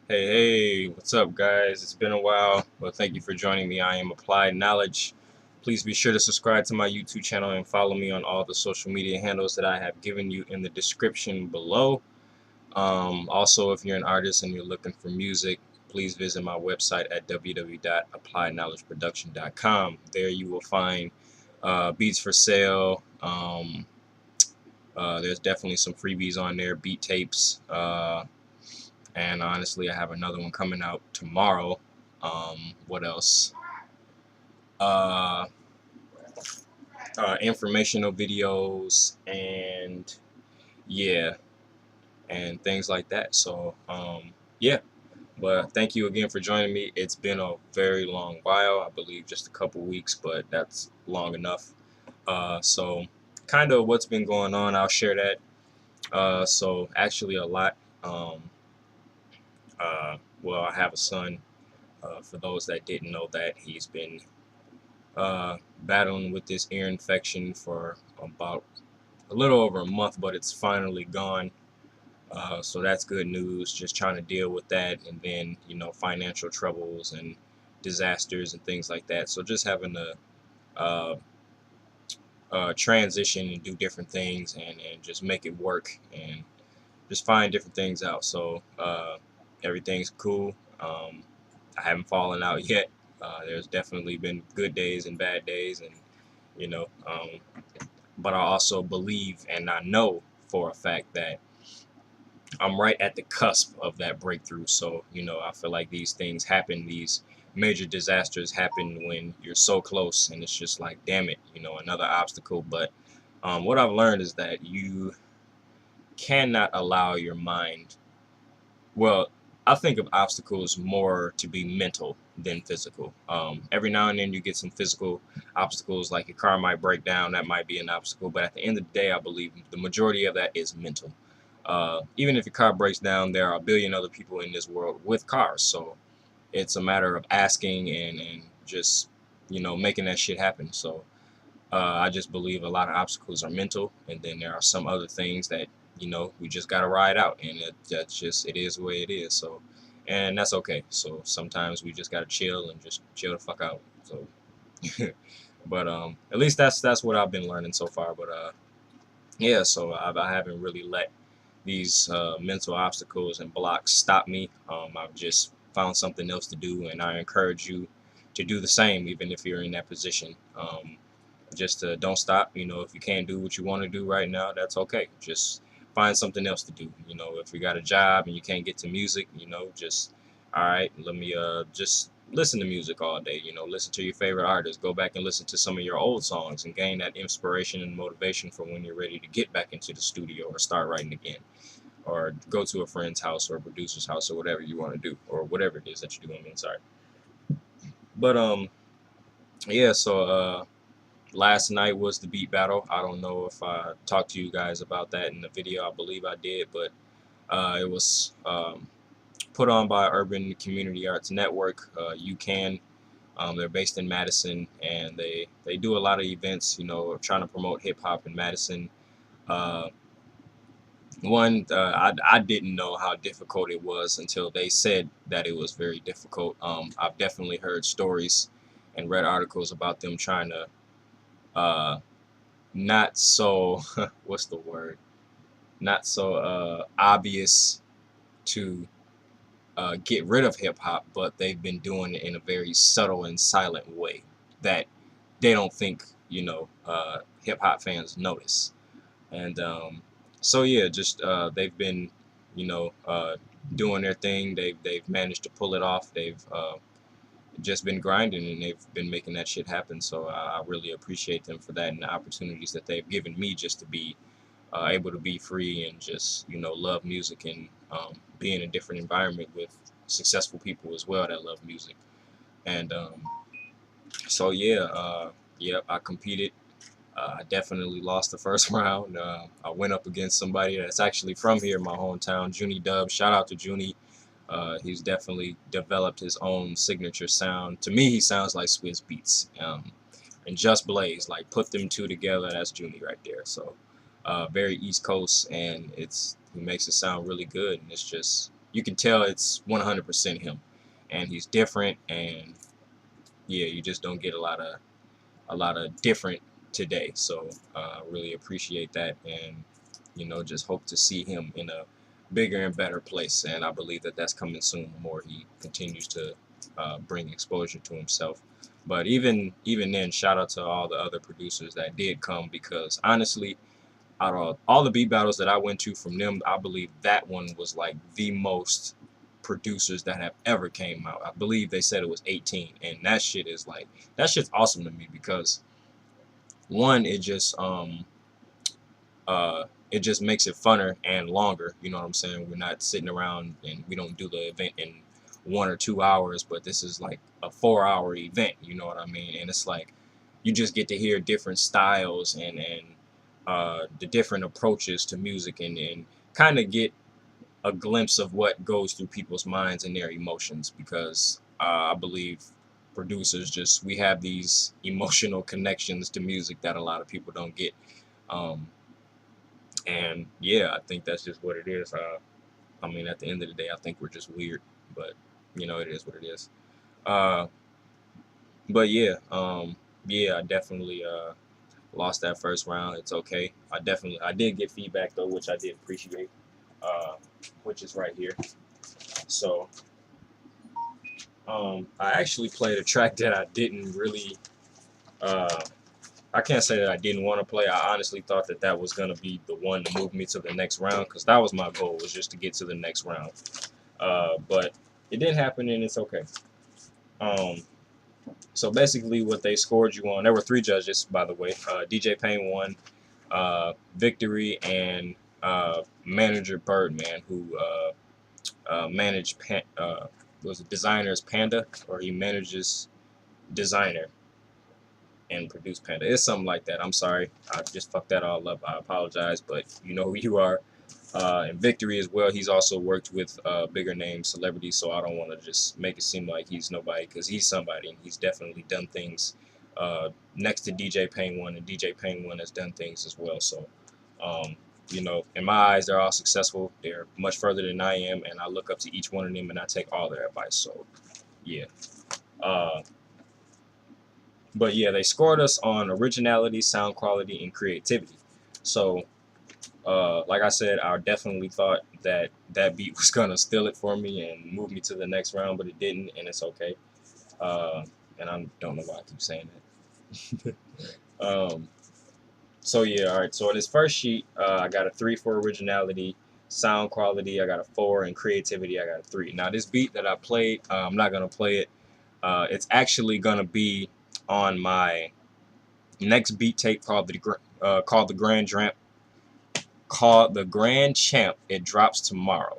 Hey, hey, what's up, guys? It's been a while. Well, thank you for joining me. I am Applied Knowledge. Please be sure to subscribe to my YouTube channel and follow me on all the social media handles that I have given you in the description below. Also, if you're an artist and you're looking for music, please visit my website at www.appliedknowledgeproduction.com. There you will find beats for sale. There's definitely some freebies on there, beat tapes. And honestly, I have another one coming out tomorrow. What else? Uh, Informational videos and yeah, and things like that. So yeah. But thank you again for joining me. It's been a very long while. I believe just a couple weeks, but that's long enough. So kind of what's been going on. I'll share that. So actually a lot. Um, well, I have a son. For those that didn't know that, he's been battling with this ear infection for about a little over a month, but it's finally gone. So that's good news. Just trying to deal with that, and then financial troubles and disasters and things like that. So just having to uh, transition and do different things and just make it work and just find different things out. So everything's cool. I haven't fallen out yet. There's definitely been good days and bad days, and you know, but I also believe and I know for a fact that I'm right at the cusp of that breakthrough. So, I feel like these things happen, these major disasters happen when you're so close, and it's just like, damn it, another obstacle. But what I've learned is that you cannot allow your mind, well, I think of obstacles more to be mental than physical. Every now and then you get some physical obstacles, like your car might break down, that might be an obstacle. But at the end of the day, I believe the majority of that is mental. Even if your car breaks down, there are a billion other people in this world with cars. So it's a matter of asking and just, making that shit happen. So I just believe a lot of obstacles are mental, and then there are some other things that we just gotta ride out, and that's just it is the way it is. So, and that's okay. So sometimes we just gotta chill and just chill the fuck out. So, but at least that's what I've been learning so far. But yeah, so I haven't really let these mental obstacles and blocks stop me. I've just found something else to do, and I encourage you to do the same, even if you're in that position. Just don't stop. If you can't do what you want to do right now, that's okay. Just find something else to do. If you got a job and you can't get to music, just all right. Let me just listen to music all day. Listen to your favorite artists. Go back and listen to some of your old songs and gain that inspiration and motivation for when you're ready to get back into the studio or start writing again, or go to a friend's house or a producer's house or whatever you want to do, or whatever it is that you do. I mean, sorry. But yeah. So last night was the beat battle. I don't know if I talked to you guys about that in the video. I believe I did, but it was put on by Urban Community Arts Network, UCAN. They're based in Madison, and they do a lot of events, trying to promote hip hop in Madison. Uh, I didn't know how difficult it was until they said that it was very difficult. I've definitely heard stories and read articles about them trying to uh, not so what's the word, not so obvious to get rid of hip hop, but they've been doing it in a very subtle and silent way that they don't think hip hop fans notice. And so yeah, just they've been you know uh, doing their thing. They've managed to pull it off. They've just been grinding, and they've been making that shit happen. So I really appreciate them for that, and the opportunities that they've given me just to be able to be free and just love music, and be in a different environment with successful people as well that love music. And so yeah, yep, I competed. I definitely lost the first round. I went up against somebody that's actually from here, my hometown, Junie Dub. Shout out to Junie. He's definitely developed his own signature sound. To me, he sounds like Swizz Beats. And Just Blaze, like put them two together, that's Junie right there. So very East Coast, and he makes it sound really good, and it's just you can tell it's 100% him, and he's different, and yeah, you just don't get a lot of different today. So really appreciate that, and just hope to see him in a bigger and better place. And I believe that that's coming soon. The more he continues to bring exposure to himself. But even then, shout out to all the other producers that did come, because honestly, out of all the beat battles that I went to from them, I believe that one was like the most producers that have ever came out. I believe they said it was 18, and that shit's awesome to me, because one, it just makes it funner and longer. You know what I'm saying? We're not sitting around and we don't do the event in 1 or 2 hours, but this is like a 4 hour event. You know what I mean? And it's like you just get to hear different styles and the different approaches to music, and kind of get a glimpse of what goes through people's minds and their emotions, because I believe producers we have these emotional connections to music that a lot of people don't get. Um, and yeah, I think that's just what it is. I mean, at the end of the day, I think we're just weird, but it is what it is. Uh, but yeah, I definitely lost that first round. It's okay. I did get feedback though, which I did appreciate, uh, which is right here. So I actually played a track that I didn't really. Uh, I can't say that I didn't want to play. I honestly thought that that was gonna be the one to move me to the next round, because that was my goal, was just to get to the next round. But it didn't happen, and it's okay. Um, so basically, what they scored you on, there were three judges, by the way. DJ Payne won, Victory, and manager Birdman, who managed was it Designer's Panda, or he manages Designer and produce Panda. It's something like that. I'm sorry, I just fucked that all up. I apologize, but you know who you are. And Victory as well. He's also worked with bigger name celebrities, so I don't want to just make it seem like he's nobody, because he's somebody, and he's definitely done things next to DJ Payne One, and DJ Payne One has done things as well. So, um, in my eyes, they're all successful. They're much further than I am, and I look up to each one of them, and I take all their advice. So, yeah. Uh, but yeah, they scored us on originality, sound quality, and creativity. So, like I said, I definitely thought that that beat was gonna steal it for me and move me to the next round, but it didn't, and it's okay. Uh, and I don't know why I keep saying that. um, so yeah, all right. So in this first sheet, I got a 3 for originality, sound quality. I got a 4, and creativity. I got a 3. Now this beat that I played, I'm not gonna play it. It's actually gonna be on my next beat tape called the Grand Champ. It drops tomorrow.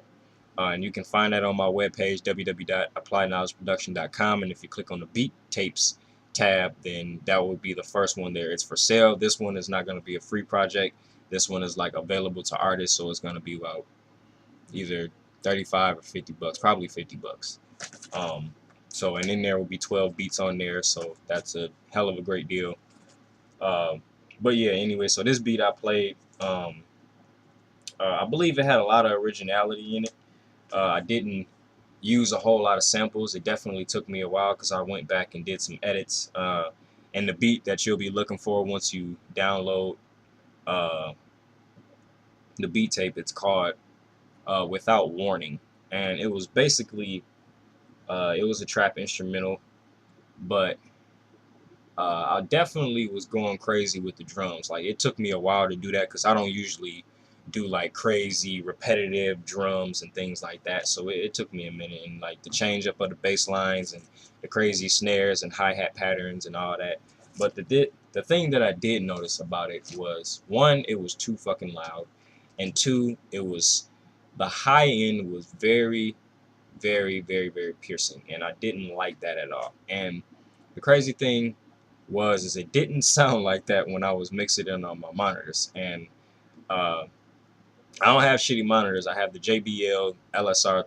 And you can find that on my webpage, www.appliedknowledgeproduction.com. And if you click on the beat tapes tab, then that will be the first one there. It's for sale. This one is not going to be a free project. This one is like available to artists, so it's going to be about either 35 or 50 bucks, probably 50 bucks. Um, and in there will be 12 beats on there, so that's a hell of a great deal. Um, but yeah, anyway, so this beat I played, I believe it had a lot of originality in it. I didn't use a whole lot of samples. It definitely took me a while, because I went back and did some edits. And the beat that you'll be looking for once you download uh, the beat tape, it's called Without Warning. And it was basically, it was a trap instrumental, but I definitely was going crazy with the drums. Like, it took me a while to do that, because I don't usually do like crazy repetitive drums and things like that. So it took me a minute, and like the change up of the bass lines and the crazy snares and hi-hat patterns and all that. But the thing that I did notice about it was, one, it was too fucking loud, and two, the high end was very, very, very, very piercing, and I didn't like that at all. And the crazy thing is it didn't sound like that when I was mixing it on my monitors. And uh, I don't have shitty monitors. I have the JBL LSR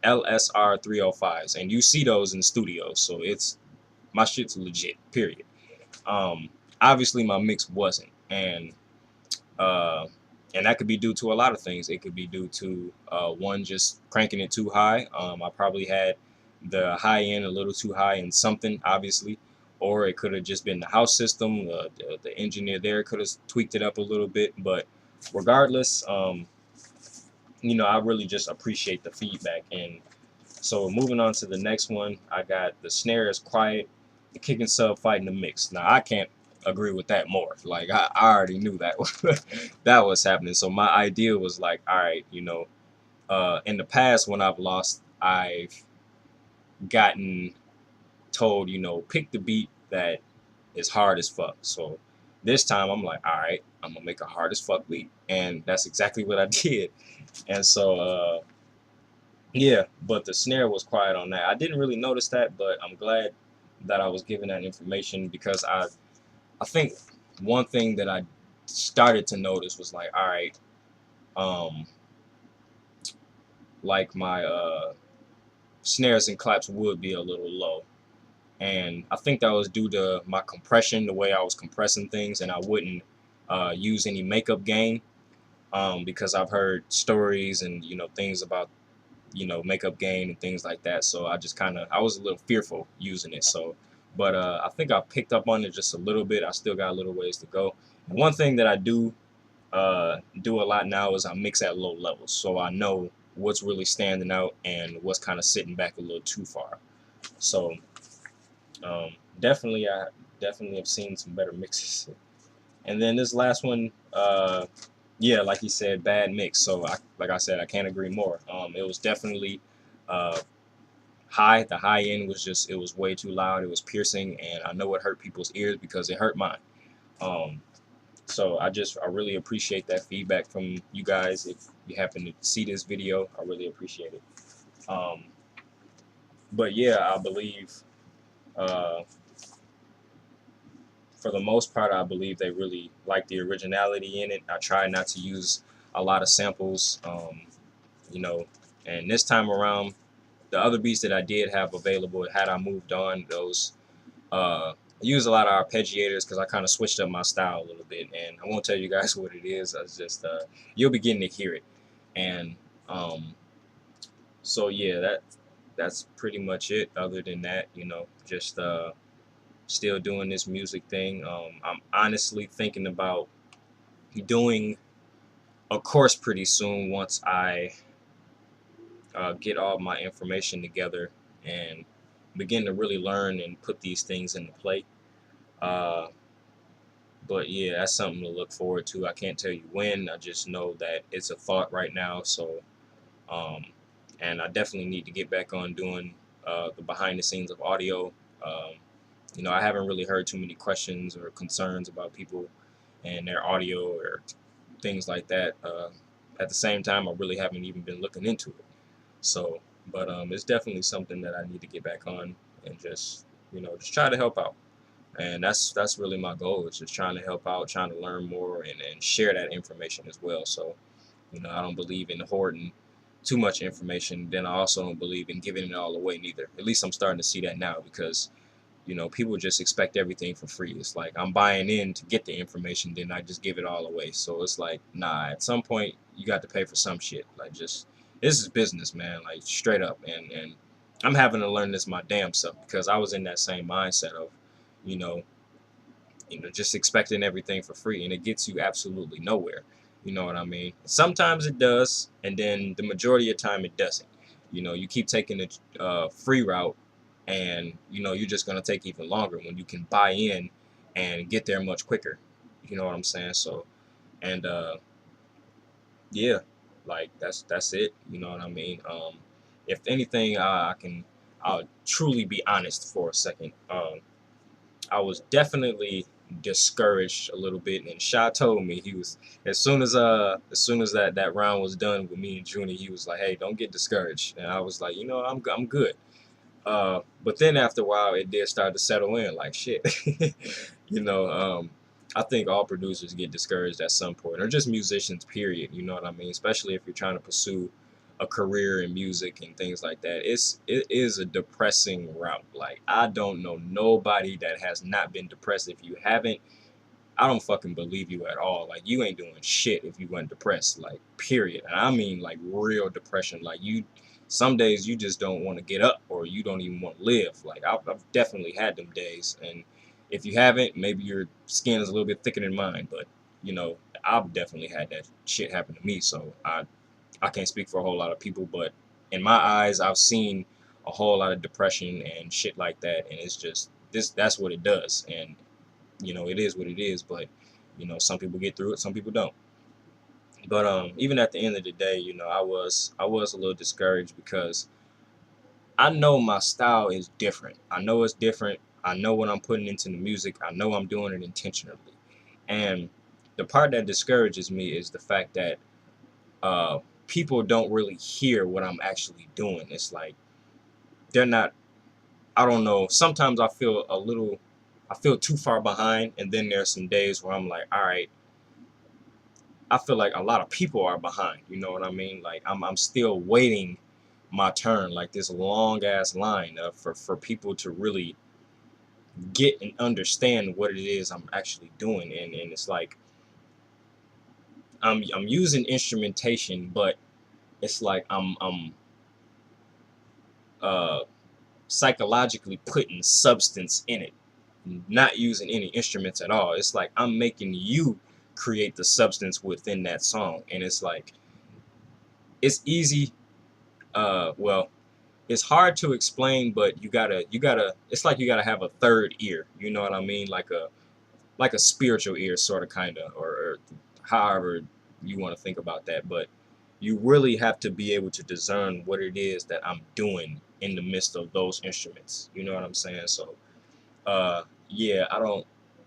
305s, and you see those in studios, so my shit's legit. Period. Um, Obviously my mix wasn't, and uh, And that could be due to a lot of things. It could be due to one, just cranking it too high. I probably had the high end a little too high in something, obviously, or it could have just been the house system. The engineer there could have tweaked it up a little bit, but regardless, I really just appreciate the feedback. And so moving on to the next one, I got the snare is quiet, the kick and sub fighting the mix. Now I can't agree with that more. Like I already knew that that was happening. So my idea was like, all right, in the past when I've lost, I've gotten told, pick the beat that is hard as fuck. So this time I'm like, all right, I'm gonna make a hard as fuck beat, and that's exactly what I did. And so yeah, but the snare was quiet on that. I didn't really notice that, but I'm glad that I was given that information because I think one thing that I started to notice was like, all right, um, like my snares and claps would be a little low, and I think that was due to my compression, the way I was compressing things, and I wouldn't use any makeup gain because I've heard stories and things about makeup gain and things like that. So I was a little fearful using it. So, but I think I picked up on it just a little bit. I still got a little ways to go. And one thing that I do a lot now is I mix at low levels, so I know what's really standing out and what's kind of sitting back a little too far. So um, I definitely have seen some better mixes. And then this last one, yeah, like you said, bad mix. So like I said, I can't agree more. It was definitely uh, high. The high end was it was way too loud. It was piercing, and I know it hurt people's ears because it hurt mine. Um, so I really appreciate that feedback from you guys. If you happen to see this video, I really appreciate it. Um, but yeah, I believe uh, for the most part, I believe they really like the originality in it. I try not to use a lot of samples, you know, and this time around, the other beats that I did have available, had I moved on, I use a lot of arpeggiators because I kind of switched up my style a little bit, and I won't tell you guys what it is. I just you'll be getting to hear it, and um, so yeah, that's pretty much it. Other than that, just still doing this music thing. I'm honestly thinking about doing a course pretty soon once I get all my information together and begin to really learn and put these things into play. Uh, but yeah, that's something to look forward to. I can't tell you when. I just know that it's a thought right now. So, um, and I definitely need to get back on doing the behind the scenes of audio. Um, I haven't really heard too many questions or concerns about people and their audio or things like that. At the same time, I really haven't even been looking into it. So, but it's definitely something that I need to get back on and just try to help out. And that's really my goal. Is just trying to help out, trying to learn more, and share that information as well. So, I don't believe in hoarding too much information. Then I also don't believe in giving it all away neither. At least I'm starting to see that now because people just expect everything for free. It's like I'm buying in to get the information, then I just give it all away. So it's like, nah, at some point you got to pay for some shit. Like just this is business, man. Like straight up. And I'm having to learn this my damn self because I was in that same mindset of, you know, just expecting everything for free, and it gets you absolutely nowhere. You know what I mean? Sometimes it does, and then the majority of the time it doesn't. You keep taking the free route, and you're just gonna take even longer when you can buy in and get there much quicker. You know what I'm saying? So, and yeah, like that's it. You know what I mean? If anything, I'll truly be honest for a second. I was definitely discouraged a little bit, and Sha told me he was as soon as that round was done with me and Junie, he was like, "Hey, don't get discouraged," and I was like, I'm good. But then after a while, it did start to settle in, like shit. you know, um, I think all producers get discouraged at some point, or just musicians, period. You know what I mean? Especially if you're trying to pursue a career in music and things like that. It is a depressing route. Like I don't know nobody that has not been depressed. If you haven't, I don't fucking believe you at all. Like, you ain't doing shit if you weren't depressed. Like, period. And I mean, like, real depression. Like, some days you just don't want to get up, or you don't even want to live. Like, I've definitely had them days. And if you haven't, maybe your skin is a little bit thicker than mine. But, you know, I've definitely had that shit happen to me. So I can't speak for a whole lot of people. But in my eyes, I've seen a whole lot of depression and shit like that. And it's just, that's what it does. And you know, it is what it is. But you know, some people get through it, some people don't. But even at the end of the day, you know, I was a little discouraged because I know my style is different. I know it's different. I know what I'm putting into the music. I know I'm doing it intentionally. And the part that discourages me is the fact that uh, people don't really hear what I'm actually doing. It's like they're not. I don't know. Sometimes I feel too far behind, and then there's some days where I'm like, all right, I feel like a lot of people are behind. You know what I mean? Like I'm still waiting my turn, like this long ass line for people to really get and understand what it is I'm actually doing. And it's like I'm using instrumentation, but it's like I'm uh psychologically putting substance in it, not using any instruments at all. It's like I'm making you create the substance within that song. And it's like it's easy, well, it's hard to explain, but you gotta it's like you gotta have a third ear, you know what I mean, like a spiritual ear, sort of, kind of, or however you want to think about that. But you really have to be able to discern what it is that I'm doing in the midst of those instruments, you know what I'm saying? So yeah, I don't.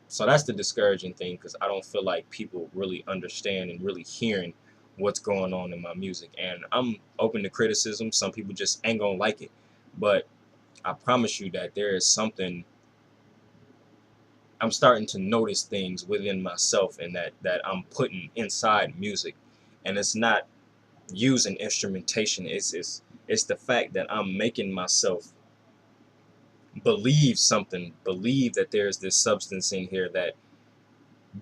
So that's the discouraging thing, because I don't feel like people really understand and really hearing what's going on in my music. And I'm open to criticism. Some people just ain't gonna like it, but I promise you that there is something. I'm starting to notice things within myself, and that I'm putting inside music, and it's not using instrumentation. It's the fact that I'm making myself believe something, believe that there's this substance in here that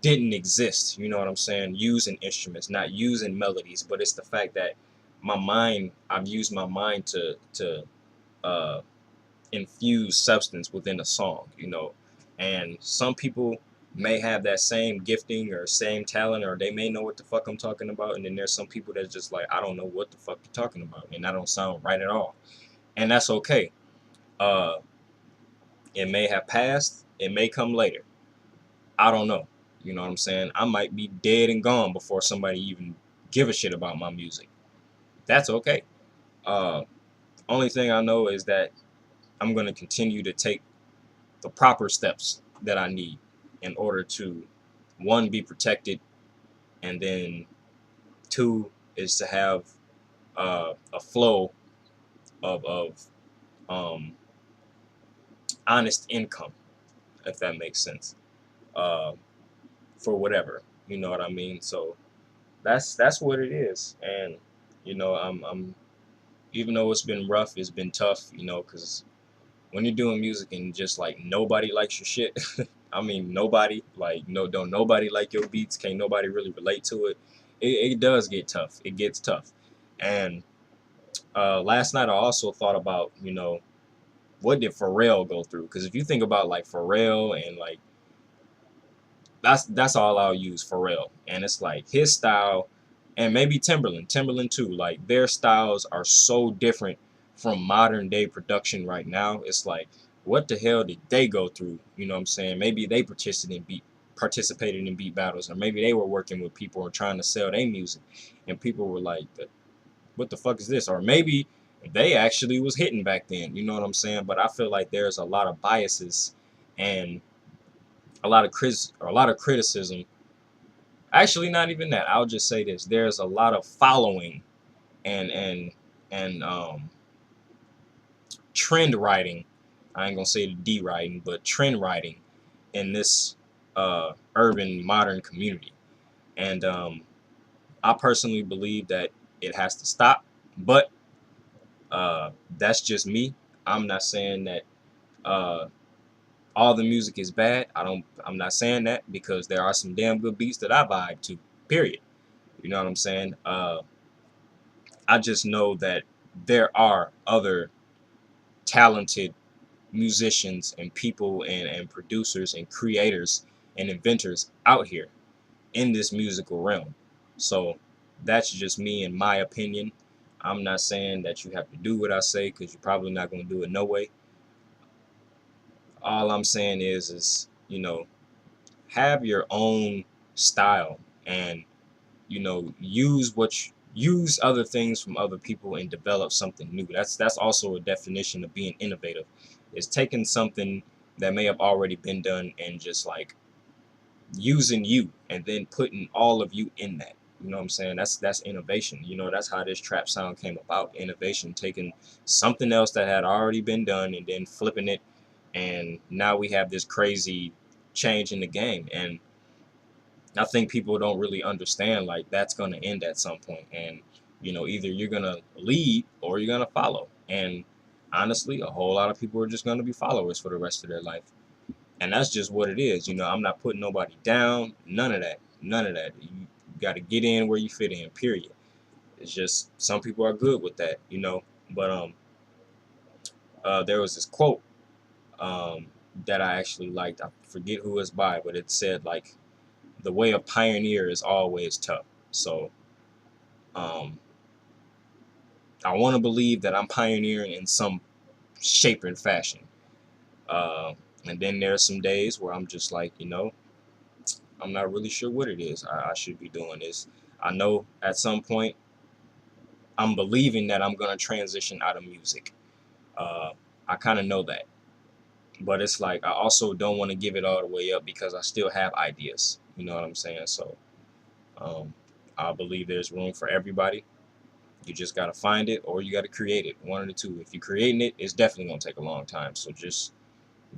didn't exist. You know what I'm saying? Using instruments, not using melodies, but it's the fact that I've used my mind to uh, infuse substance within a song. You know, and some people may have that same gifting or same talent, or they may know what the fuck I'm talking about, and then there's some people that's just like, I don't know what the fuck you're talking about, and I don't sound right at all, and that's okay. Uh, it may have passed, it may come later. I don't know. You know what I'm saying? I might be dead and gone before somebody even give a shit about my music. That's okay. Uh, Only thing I know is that I'm gonna continue to take the proper steps that I need in order to, one, be protected, and then two is to have a flow of um, honest income, if that makes sense, uh, for whatever. You know what I mean? So that's what it is. And you know, I'm even though it's been rough, it's been tough, you know, because when you're doing music and just like nobody likes your shit, I mean nobody, like no, don't nobody like your beats, can't nobody really relate to it. It does get tough. It gets tough. And last night I also thought about, you know, what did Pharrell go through? Because if you think about like Pharrell and like that's all I'll use, Pharrell. And it's like his style, and maybe Timberland too. Like their styles are so different from modern day production right now. It's like, what the hell did they go through? You know what I'm saying? Maybe they participated in beat battles, or maybe they were working with people or trying to sell their music, and people were like, what the fuck is this? Or maybe they actually was hitting back then. You know what I'm saying? But I feel like there's a lot of biases and a lot of criticism. Actually, not even that. I'll just say this: there's a lot of following and trend writing. I ain't gonna say the D writing, but trend writing in this urban modern community. And I personally believe that it has to stop. But that's just me. I'm not saying that uh, all the music is bad. I'm not saying that, because there are some damn good beats that I vibe to. Period. You know what I'm saying? I just know that there are other talented musicians and people and producers and creators and inventors out here in this musical realm. So that's just me and my opinion. I'm not saying that you have to do what I say, because you're probably not going to do it no way. All I'm saying is have your own style, and use other things from other people and develop something new. That's also a definition of being innovative. Is taking something that may have already been done and just like using you, and then putting all of you in that. You know what I'm saying? That's innovation. That's how this trap sound came about. Innovation, taking something else that had already been done and then flipping it, and now we have this crazy change in the game. And I think people don't really understand, like, that's going to end at some point. And either you're going to lead or you're going to follow. And honestly, a whole lot of people are just going to be followers for the rest of their life. And that's just what it is. I'm not putting nobody down. None of that. None of that. You got to get in where you fit in, period. It's just some people are good with that. But there was this quote um, that I actually liked. I forget who it's by, but it said, like, the way of pioneer is always tough. So um, I want to believe that I'm pioneering in some shape and fashion. Uh, and then there's some days where I'm just like, I'm not really sure what it is I should be doing this. I know at some point I'm believing that I'm going to transition out of music. Uh, I kind of know that. But it's like I also don't want to give it all the way up, because I still have ideas. You know what I'm saying? So um, I believe there's room for everybody. You just got to find it, or you got to create it. One of the two. If you're creating it, it's definitely going to take a long time. So just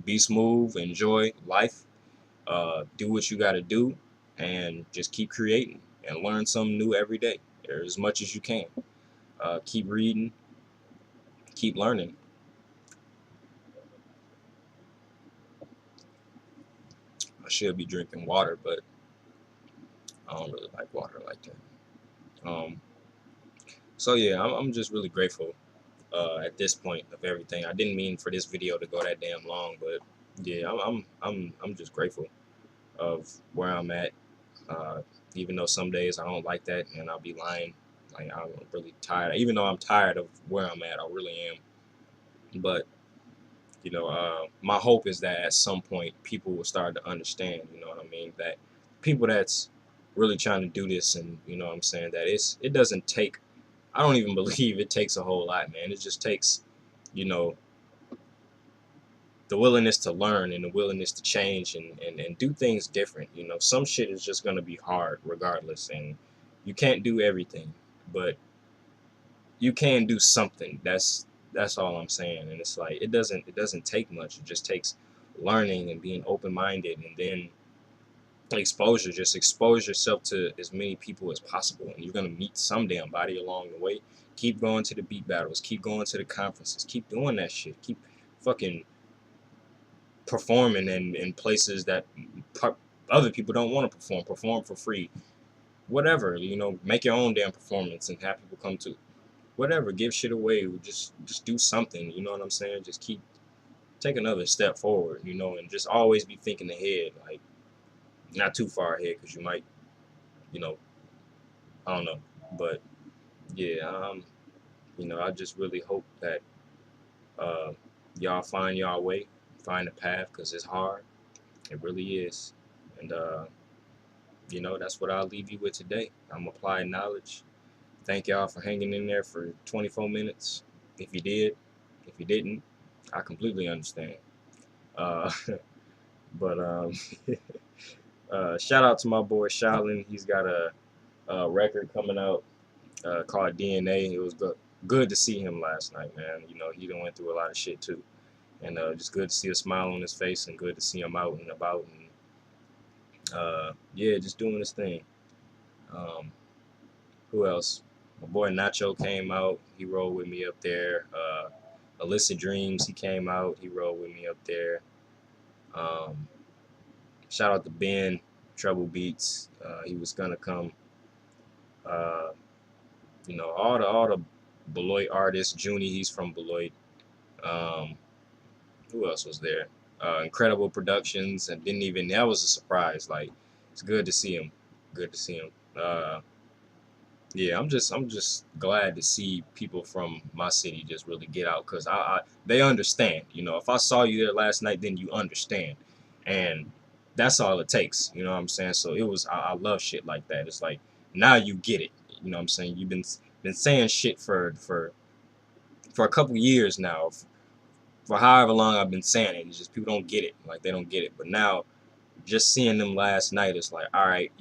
be smooth, enjoy life, do what you got to do, and just keep creating and learn something new every day, or as much as you can. Keep reading, keep learning. I should be drinking water, but I don't really like water like that. So yeah, I'm just really grateful at this point of everything. I didn't mean for this video to go that damn long, but yeah, I'm just grateful of where I'm at. Uh, Even though some days I don't like that, and I'll be lying. Like, I'm really tired. Even though I'm tired of where I'm at, I really am. But my hope is that at some point people will start to understand. You know what I mean? That people that's really trying to do this, and what I'm saying, that it doesn't take. I don't even believe it takes a whole lot, man. It just takes, you know, the willingness to learn and the willingness to change and do things different. Some shit is just gonna be hard regardless, and you can't do everything, but you can do something. That's all I'm saying. And it's like it doesn't take much. It just takes learning and being open minded, and then exposure. Just expose yourself to as many people as possible, and you're gonna meet some damn body along the way. Keep going to the beat battles. Keep going to the conferences. Keep doing that shit. Keep fucking performing in places that other people don't want to perform. Perform for free. Whatever. Make your own damn performance and have people come to. Whatever. Give shit away. Just do something. You know what I'm saying? Just take another step forward. And just always be thinking ahead. Like, not too far ahead, because you might, you know, I don't know. But yeah, I just really hope that uh, y'all find y'all way, find a path, because it's hard. It really is. And that's what I'll leave you with today. I'm applying knowledge. Thank y'all for hanging in there for 24 minutes. If you did, if you didn't, I completely understand. Uh, but shout out to my boy Shaolin. He's got a record coming out called DNA. It was good to see him last night, man. He done went through a lot of shit too, and just good to see a smile on his face, and good to see him out and about, and yeah, just doing his thing. Um, who else? My boy Nacho came out. He rolled with me up there. Illicit Dreams, he came out. He rolled with me up there. Um, Shout out to Ben, Treble Beats. He was gonna come. Uh, all the Beloit artists. Junie, he's from Beloit. Um, who else was there? Incredible Productions, and didn't even that was a surprise. Like it's good to see him. Good to see him. Yeah, I'm just glad to see people from my city just really get out because they understand. If I saw you there last night, then you understand, and that's all it takes. You know what I'm saying? So it was I love shit like that. It's like now you get it. You know what I'm saying? You've been saying shit for a couple years now. For however long I've been saying it, it's just people don't get it. Like they don't get it. But now just seeing them last night, it's like, all right,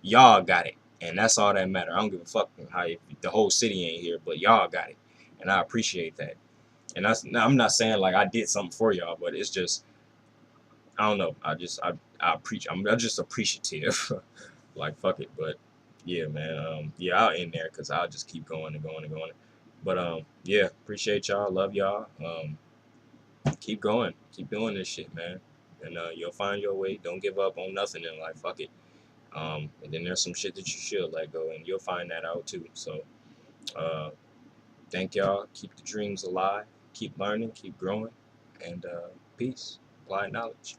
y'all got it, and that's all that matter. I don't give a fuck how the whole city ain't here, but y'all got it, and I appreciate that. And I'm not saying like I did something for y'all, but it's just I don't know. I'm just appreciative. Like fuck it, but yeah, man. Yeah, I'll end there because I'll just keep going and going and going. But yeah, appreciate y'all. Love y'all. Keep going. Keep doing this shit, man. And you'll find your way. Don't give up on nothing in life. Fuck it. And then there's some shit that you should let go, and you'll find that out too. So, uh, thank y'all. Keep the dreams alive. Keep learning. Keep growing. And peace. Applied knowledge.